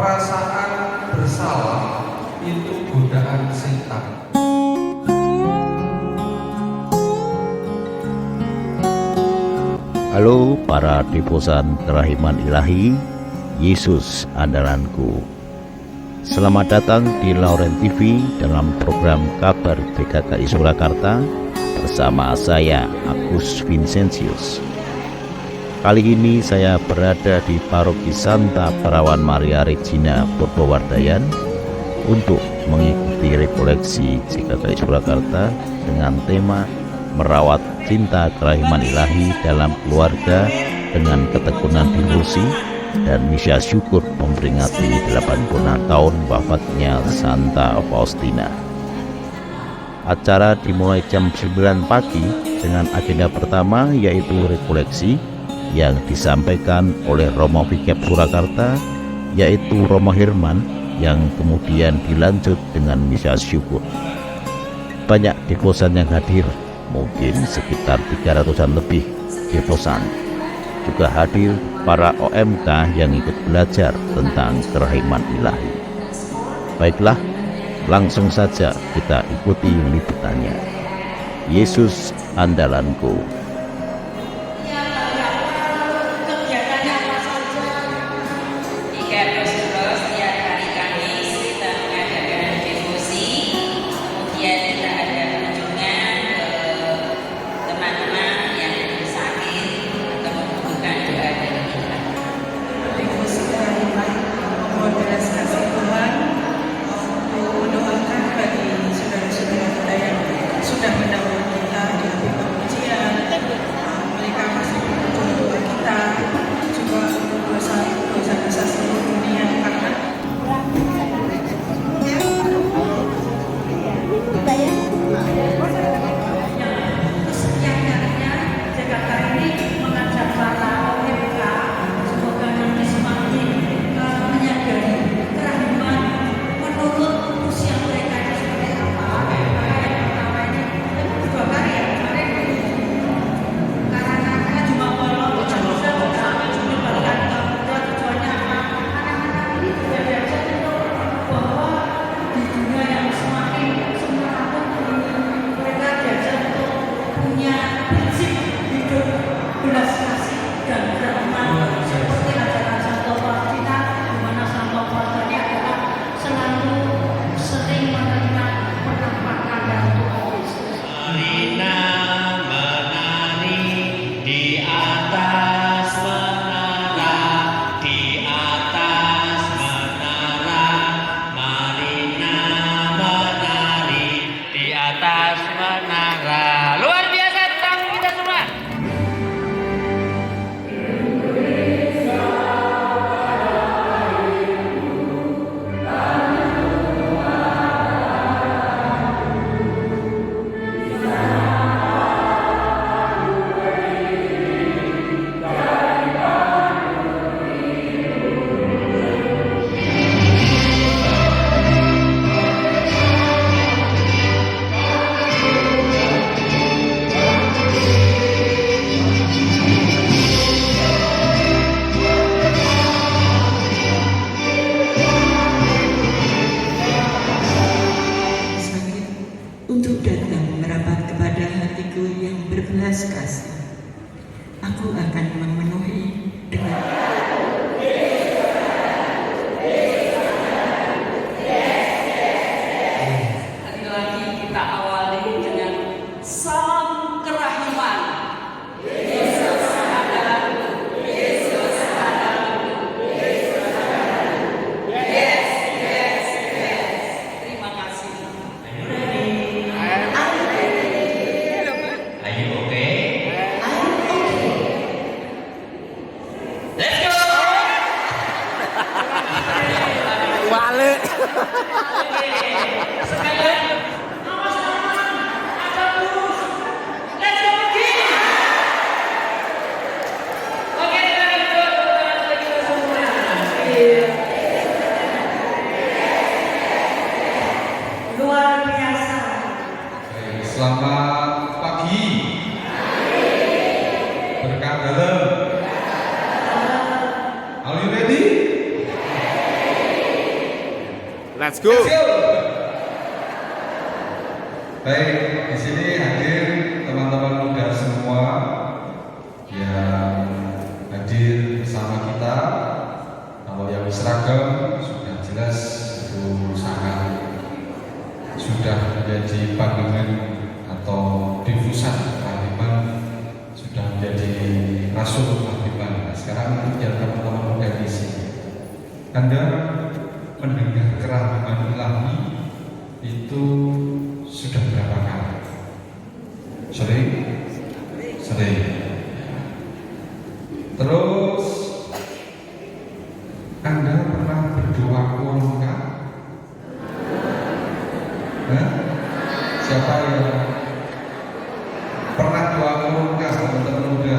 perasaan bersalah itu godaan setan. Halo para devosan kerahiman ilahi, Yesus andalanku. Selamat datang di Lauren TV dalam program Kabar GKKI Surakarta bersama saya Agus Vincentius. Kali ini saya berada di Paroki Santa Perawan Maria Regina Purwowardayan untuk mengikuti rekoleksi GKKI Surakarta dengan tema merawat cinta kerahiman ilahi dalam keluarga dengan ketekunan devosi dan misa syukur memperingati 86 tahun wafatnya Santa Faustina. Acara dimulai jam 9 pagi dengan agenda pertama yaitu rekoleksi yang disampaikan oleh Romo Vikep Surakarta, yaitu Romo Herman, yang kemudian dilanjut dengan misa syukur. Banyak devosan yang hadir, mungkin sekitar 300-an lebih devosan. Juga hadir para OMK yang ikut belajar tentang kerahiman ilahi. Baiklah, langsung saja kita ikuti liputannya. Yesus andalanku. Untuk datang merapat kepada hatiku yang berbelas kasih, aku akan memenuhi dengan lagi kita awali dengan salam kerahiman. Yesus andalanku, Yesus andalanku, Yesus andalanku. Yes, yes, yes. Terima kasih. Are you okay? Let's go! Balik. Luar biasa. Selamat pagi. Berkat dalam. Are you ready? Let's go. Baik, di sini hadir teman-teman muda semua yang hadir bersama kita. Kalau yang seragam sudah jelas itu sudah menjadi pandangan atau difusan kehakiman, sudah menjadi rasul kehakiman. Nah, sekarang yang teman-teman muda di sini, Anda mendengar kerahiman ilahi itu sudah berapa kali? Sering? Sering. Terus Anda pernah berdoa kurungan? Siapa yang pernah doa kurungan, teman-teman muda?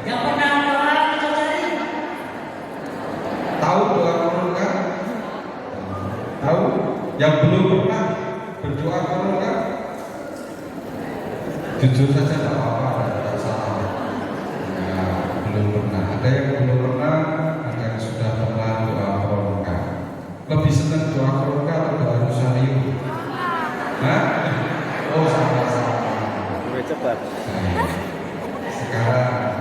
Yang pernah doa kita cari. Tahu doa kurungan? Tahu? Yang belum pernah berdoa kurungan? Jujur saja tak apa-apa, tidak salah. Ya, belum pernah. Ada yang belum pernah, ada yang sudah pernah doa kurungan. Lebih senang doa kurungan atau doa rosarium? Hah? Oh, sama-sama. Lebih cepat. Sekarang,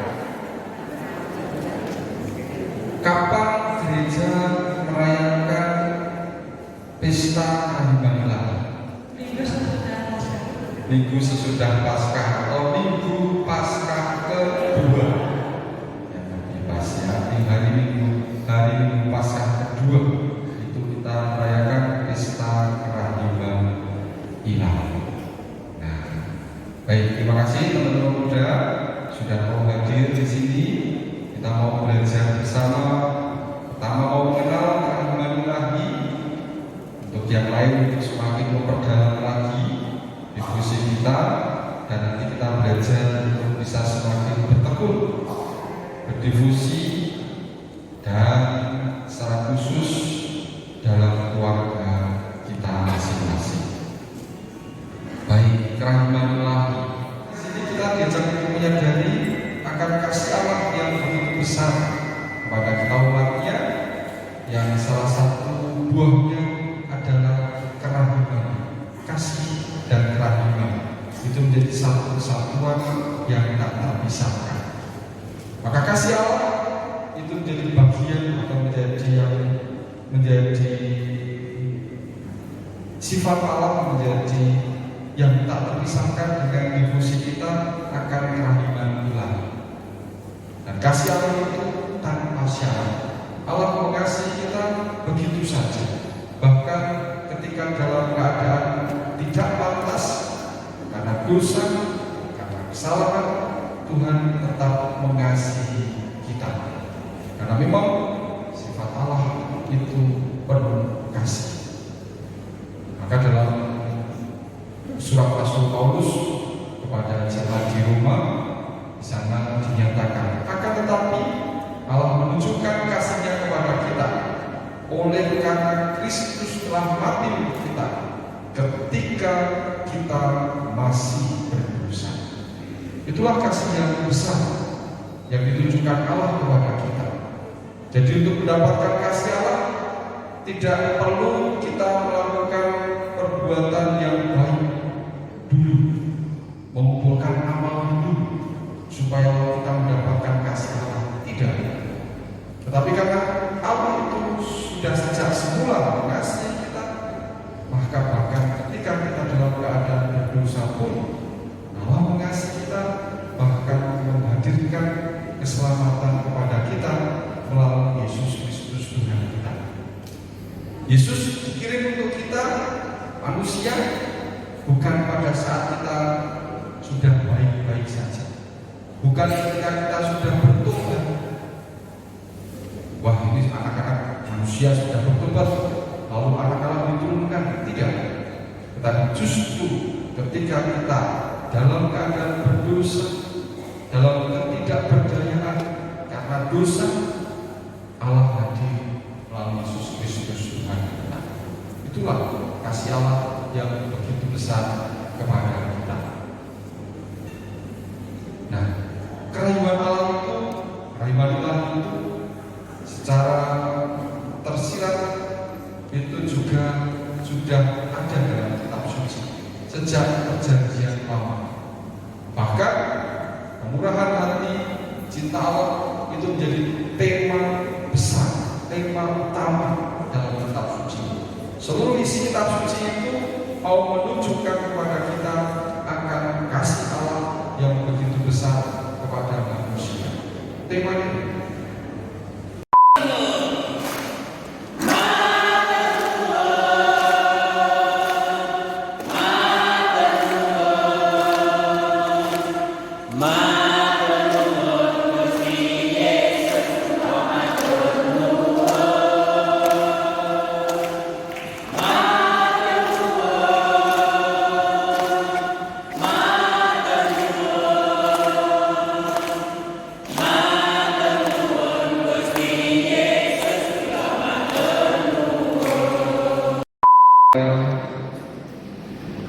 kapan gereja merayakan pesta kerahiman ilahi? Minggu sesudah Paskah atau Minggu Paskah kedua. Yang lebih pas ya, hari Minggu Paskah kedua itu kita merayakan pesta kerahiman ilahi. Nah, baik, terima kasih teman-teman muda sudah mau hadir di sini. Kita mau belajar bersama. Pertama mau mengenal kerahiman ilahi. Untuk yang lain untuk semakin memperdalam lagi diskusi kita, dan nanti kita belajar untuk bisa semakin bertekun, berdifusi, dan secara khusus dalam keluarga kita masing-masing. Baik, kerahiman ilahi. Di sini kita diajak untuk menyadari akan kasih Allah yang begitu besar kepada kita umatnya, yang salah satu buahnya adalah kerahiman, kasih dan kerahiman itu menjadi satu kesatuan yang tak terpisahkan. Maka kasih Allah itu menjadi bagian atau menjadi sifat Allah, menjadi yang tak terpisahkan dengan difusi kita akan kerahiman ilahi. Dan kasih Allah itu tanpa syarat. Allah mengasihi kita begitu saja. Bahkan ketika dalam keadaan tidak pantas karena dosa, karena kesalahan, Tuhan tetap mengasihi kita. Karena memang sifat Allah itu penuh kasih. Maka dalam surat Rasul Paulus kepada jemaat di Roma, di sana dinyatakan, akan tetapi Allah menunjukkan kasih-Nya kepada kita oleh karena Kristus telah mati untuk kita ketika kita masih berdosa. Itulah kasih yang besar yang ditunjukkan Allah kepada kita. Jadi untuk mendapatkan kasih Allah tidak perlu kita melakukan perbuatan yang baik dulu, mengumpulkan amal dulu supaya kita mendapatkan kasih Allah. Tidak. Tetapi karena Allah itu sudah sejak semula mengasihi kita, maka bahkan ketika kita dalam keadaan berdosa pun Allah mengasihi kita, bahkan menghadirkan keselamatan kepada kita melalui Yesus Kristus Tuhan kita. Yesus dikirim untuk kita manusia bukan pada saat kita sudah baik-baik saja, bukan ketika kita sudah bertobat. Wah, ini anak-anak manusia sudah bertobat lalu anak-anak diturunkan. Tidak. Tetapi justru ketika kita dalam keadaan berdosa, dalam ketidakberdayaan karena dosa, Allah hadir melalui Yesus Kristus Tuhan kita. Itulah kasih Allah yang begitu besar kepada kita. Nah, kerahiman Allah itu, kerahiman Allah itu secara tersirat itu juga sudah ada dalam kitab suci sejak perjanjian lama. Bahkan kemurahan hati, cinta Allah itu menjadi tema besar, tema utama dalam kitab suci. Seluruh isi kitab suci itu mau menunjukkan kepada kita akan kasih Allah yang begitu besar kepada manusia. Temanya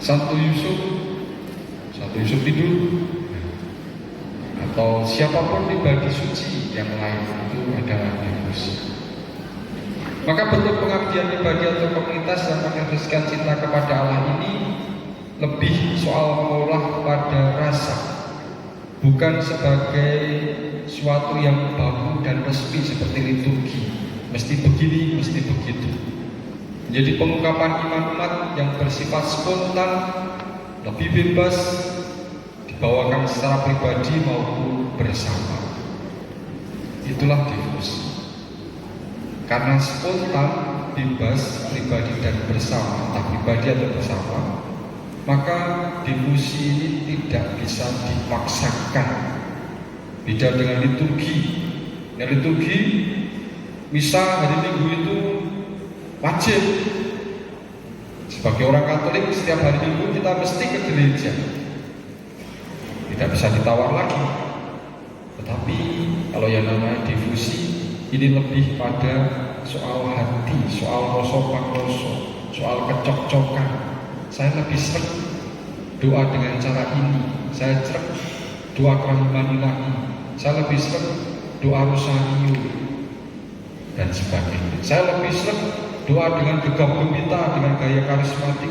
Satu Yusuf tidur, atau siapapun pribadi suci yang lain itu adalah devosi. Maka bentuk pengabdian pribadi atau komunitas yang mengekspresikan cinta kepada Allah ini lebih soal mengolah pada rasa, bukan sebagai suatu yang baku dan resmi seperti liturgi, mesti begini, mesti begitu. Menjadi pengungkapan iman umat yang bersifat spontan, lebih bebas, dibawakan secara pribadi maupun bersama. Itulah devosi. Karena spontan, bebas, pribadi dan bersama, entah pribadi atau bersama, maka devosi ini tidak bisa dipaksakan. Beda dengan liturgi. Nah, liturgi, misa hari Minggu itu wajib. Sebagai orang Katolik, setiap hari Minggu kita mesti ke gereja. Tidak bisa ditawar lagi. Tetapi kalau yang namanya devosi, ini lebih pada soal hati, soal rasa-rasa, soal kecok-cokan. Saya lebih sering doa dengan cara ini. Saya sering doa kerahiman ilahi. Saya lebih sering doa rosario dan sebagainya. Saya lebih sering doa dengan gegap gempita, dengan gaya karismatik.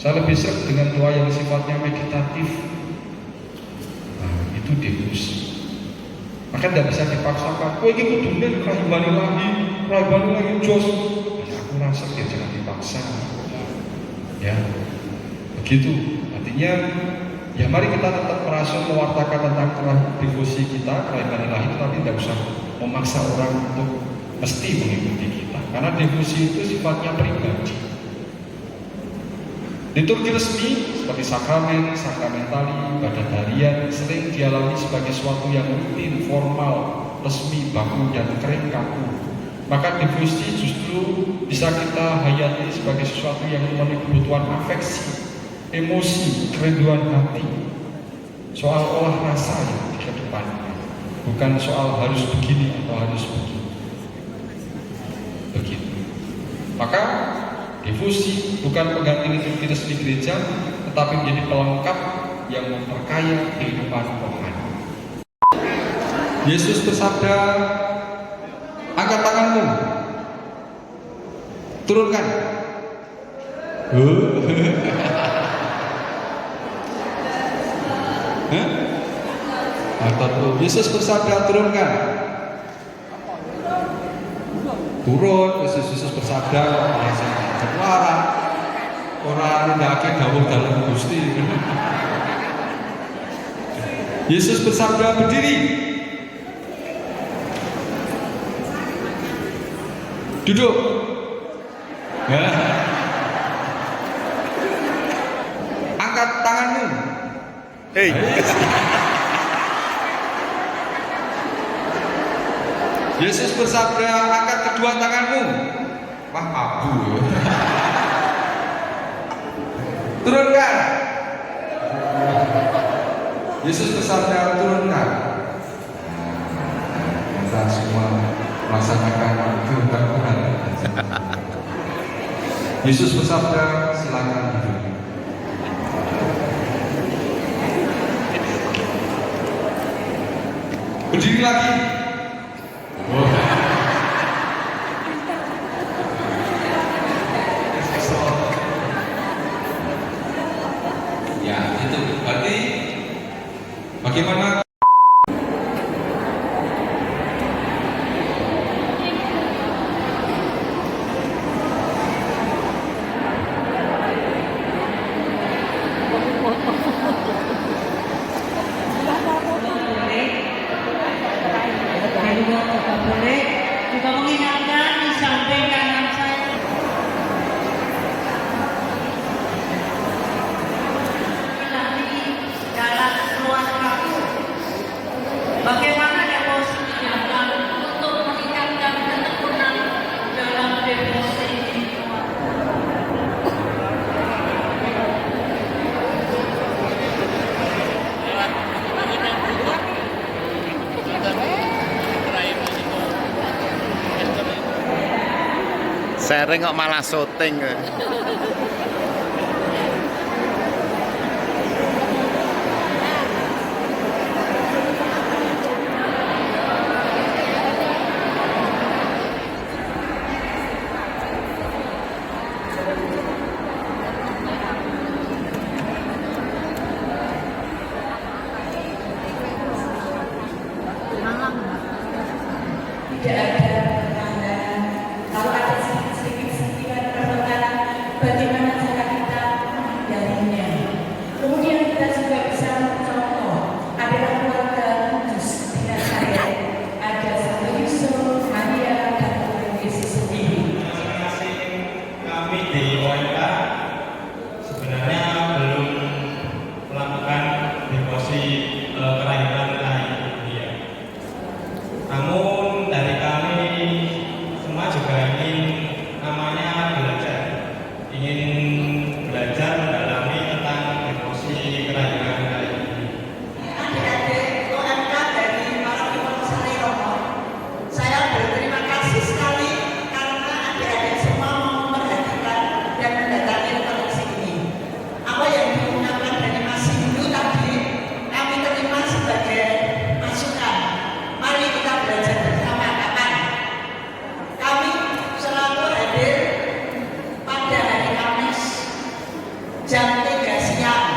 Saya lebih sering dengan doa yang sifatnya meditatif. Nah, itu devosi. Maka tidak bisa dipaksakan. Kau ini kudunya kerahiman ilahi jos. Aku rasa ya jangan dipaksa. Ya, begitu. Artinya, ya mari kita tetap merasa mewartakan tentang devosi kita, kerahiman ilahi, tapi tidak usah memaksa orang untuk mesti mengikuti kita. Karena devosi itu sifatnya pribadi. Liturgi resmi seperti sakramen, sakramentali, ibadat harian sering dialami sebagai sesuatu yang rutin, formal, resmi, baku dan kering kaku. Maka devosi justru bisa kita hayati sebagai sesuatu yang memenuhi kebutuhan afeksi, emosi, kerinduan hati, soal olah rasa yang di kedepannya, bukan soal harus begini atau harus begitu. Maka devosi bukan pengganti liturgi resmi gereja, tetapi menjadi pelengkap yang memperkaya kehidupan rohani. Yesus bersabda, angkat tanganmu, turunkan. Yesus bersabda, turunkan. Turun, Yesus bersabda, orang nindakake dawuh dalam Gusti. Yesus bersabda, berdiri. Duduk. Angkat tanganmu. Hei. Yesus bersabda, angkat kedua tanganmu. Wah, abu. Turunkan. Yesus bersabda, turunkan. Kita semua melaksanakan kehendak Tuhan. Yesus bersabda, silakan duduk. Berdiri lagi. Sharing kok malah syuting. Tidak ada pertanyaan. Kalau ada sedikit sentilan pertanyaan, bagaimana cara kita menghindarinya. Kemudian kita juga bisa mencontoh. Adalah keluarga kudus dengan saya. Ada Santo Yusuf, Maria, dan Tuhan Yesus sendiri. Masing-masing kami di OMK sebenarnya belum melakukan devosi kelahiran Dia. Namun dari kami semua juga ingin namanya belajar, ingin belajar mendalami tentang devosi kelahiran ini. Adik-adik OMK dari para Sari Romo, saya berterima kasih sekali karena adik-adik semua mau memperhatikan dan mendatangi koleksi ini. Apa yang diungkapkan dari Mas Hindu tadi, kami terima sebagai masukan. Mari kita belajar bersama. Kapan? Kami selalu hadir pada hari Kamis jam 3 siang.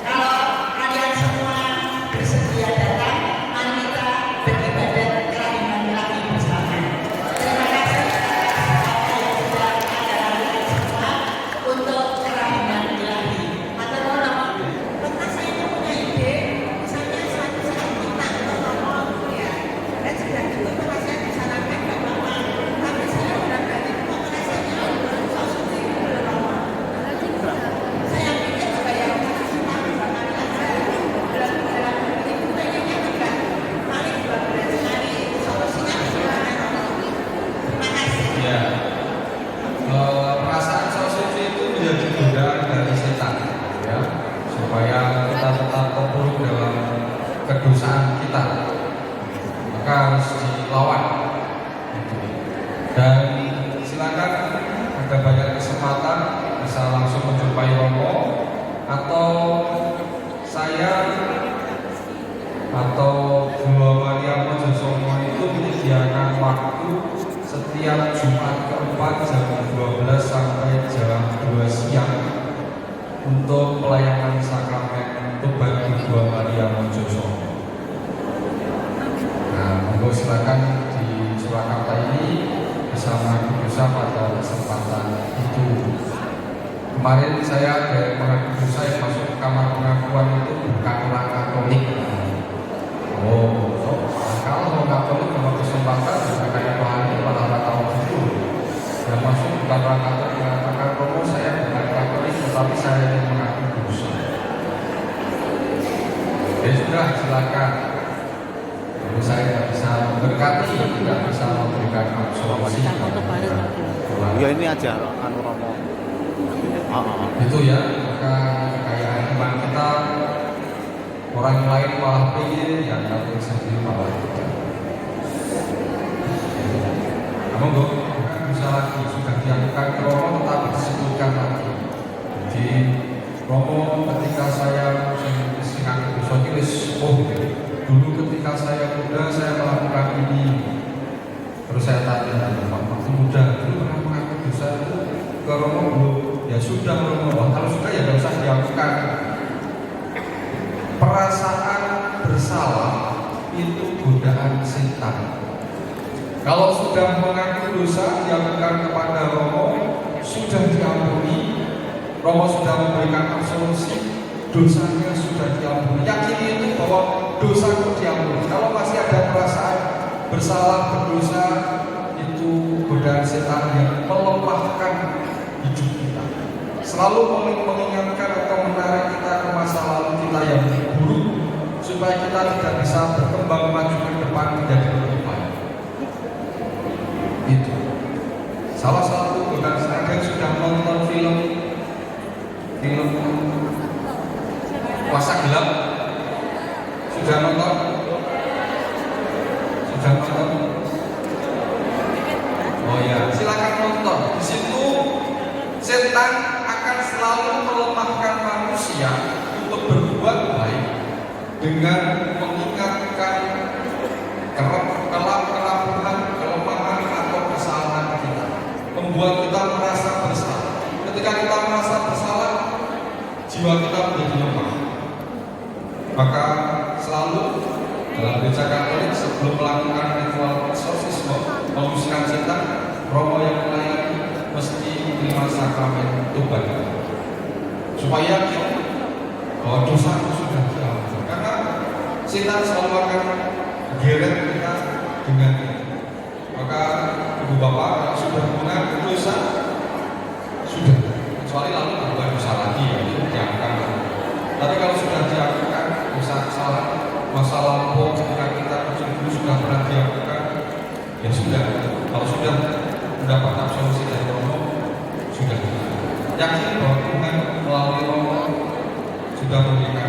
Kalau kalian semua bersedia datang, mari kita beribadat kelahiran ilahi bersama. Terima kasih yang sudah ada lakukan semua untuk kelahiran ilahi. Matur nuwun. Pernah saya punya ide, misalnya suatu saat kita ngomong ya, dan sudah dulu pernah saya disarankan Mbak Mama, tapi saya udah berani kok rasanya belum sosok itu belum lama. Saya pikir juga yang kasih tahu Mbak Maria saya dalam itu pengennya juga paling 12 hari solusinya bagaimana. Terima kasih. Ya, perasaan solusi itu menjadi godaan dari setan, ya, supaya kita tetap terpuruk dalam kedosaan kita, maka harus dilawan. Dan silakan ada banyak kesempatan bisa langsung menjumpai Romo atau saya atau Dua Maria Mojosomo itu menyediakan waktu setiap Jumat keempat jam 12 sampai jam 2 siang untuk pelayanan sakramen untuk bagi Dua Maria Mojosomo. Nah, monggo silakan di Surakarta ini bisa mengaku dosa pada kesempatan itu. Kemarin saya ada mengaku dosa yang masuk ke kamar pengakuan itu bukan orang Katolik. Kalau orang Katolik dapat kesempatan juga kayak Tuhan pada tahun itu. Yang masuk bukan orang Katolik mengatakan Romo saya bukan Katolik tetapi saya ingin mengaku dosa. Ya sudah silakan. Jadi saya tidak bisa memberkati, tidak bisa memberikan absolusi. Ya ini aja anu Romo. Itu ya, maka kekayaan iman kita orang lain malah pengen, yang Katolik sendiri malah tidak. Namun bukan bisa lagi, sudah dilakukan ke Romo tetapi disebutkan lagi. Jadi Romo ketika saya mengaku dosa tulis, dulu ketika saya muda saya melakukan ini. Terus saya tanya, waktu muda dulu pernah mengaku dosa itu ke Romo belum? Ya sudah Romo, kalau sudah ya tidak usah dilakukan. Perasaan bersalah itu godaan setan. Kalau sudah mengaku dosa dilakukan kepada Romo, sudah diampuni, Romo sudah memberikan absolusi, dosanya sudah diampuni. Yakini itu bahwa dosaku diampuni. Kalau masih ada perasaan bersalah, berdosa, itu godaan setan yang melemahkan hidup kita. Selalu mengingatkan atau menarik kita ke masa lalu kita yang buruk, supaya kita tidak bisa berkembang maju ke depan menjadi lebih baik. Itu salah satu godaan setan. Yang sudah nonton film Kuasa Gelap, sudah nonton? Sudah nonton? Oh ya, silakan nonton. selalu melemahkan manusia untuk berbuat baik dengan mengingatkan kerapuhan, kelemahan atau kesalahan kita, membuat kita merasa bersalah. Ketika kita merasa bersalah, jiwa kita menjadi lemah. Maka selalu dalam gereja Katolik sebelum melakukan ritual eksorsisme, memusnahkan setan, romo yang melayani mesti menerima sakramen tobat, supaya yakin bahwa dosaku sudah diampuni. Karena setan selalu akan geret kita dengan itu. Maka ibu bapak kalau sudah mengaku dosa, sudah, kecuali lalu berbuat dosa lagi, ya itu diakukan. Tapi kalau sudah diakukan dosa salah masa lampau ketika kita dulu sudah pernah diakukan, ya sudah. Kalau sudah mendapat absolusi dari Romo, sudah yakin bahwa Tuhan melalui Romo sudah memberikan